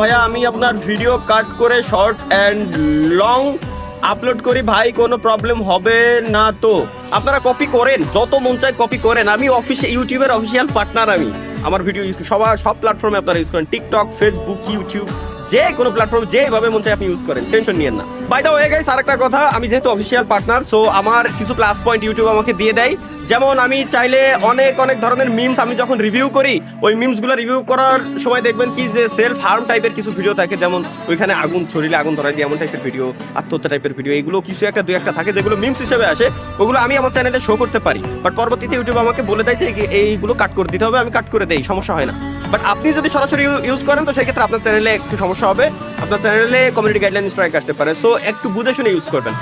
ভাইয়া আমি আপনার ভিডিও কাট করে শর্ট অ্যান্ড লং আপলোড করি ভাই, কোনো প্রবলেম হবে না তো? আপনারা কপি করেন, যত মন চায় কপি করেন। আমি ইউটিউবের অফিসিয়াল পার্টনার। আমি আমার ভিডিও ইউজ সব প্ল্যাটফর্মে আপনারা ইউজ করেন, টিকটক, ফেসবুক, ইউটিউব, যে কোনো প্ল্যাটফর্ম যেভাবে মন চায় আপনি ইউজ করেন, টেনশন নিয়েন না। বাই দ্য ওয়ে গাইস, আরেকটা কথা, আমি যেহেতু অফিসিয়াল পার্টনার, সো আমার কিছু প্লাস পয়েন্ট ইউটিউব আমাকে দিয়ে দেয়। যেমন আমি চাইলে অনেক অনেক ধরনের মিমস আমি যখন রিভিউ করি, ওই মিমসগুলো রিভিউ করার সময় দেখবেন কি যে সেলফ হার্ম টাইপের কিছু ভিডিও থাকে, যেমন ওইখানে আগুন ছড়িলে আগুন ধরাই দিয়ে এমন টাইপের ভিডিও, আত্মহত্যা টাইপের ভিডিও, এগুলো কিছু একটা দুই একটা থাকে যেগুলো মিমস হিসেবে আসে, ওগুলো আমি আমার চ্যানেলে শো করতে পারি। বাট পরবর্তীতে ইউটিউব আমাকে বলে দেয় যে এইগুলো কাট করে দিতে হবে, আমি কাট করে দেই, সমস্যা হয় না। বাট আপনি যদি সরাসরি ইউজ করেন তো সেক্ষেত্রে আপনার চ্যানেলে একটু সমস্যা হবে, আপনার চ্যানেলে কমিউনিটি গাইডলাইন স্ট্রাইক আসতে পারে। সো একটু বুঝে শুনে ইউজ করবেন।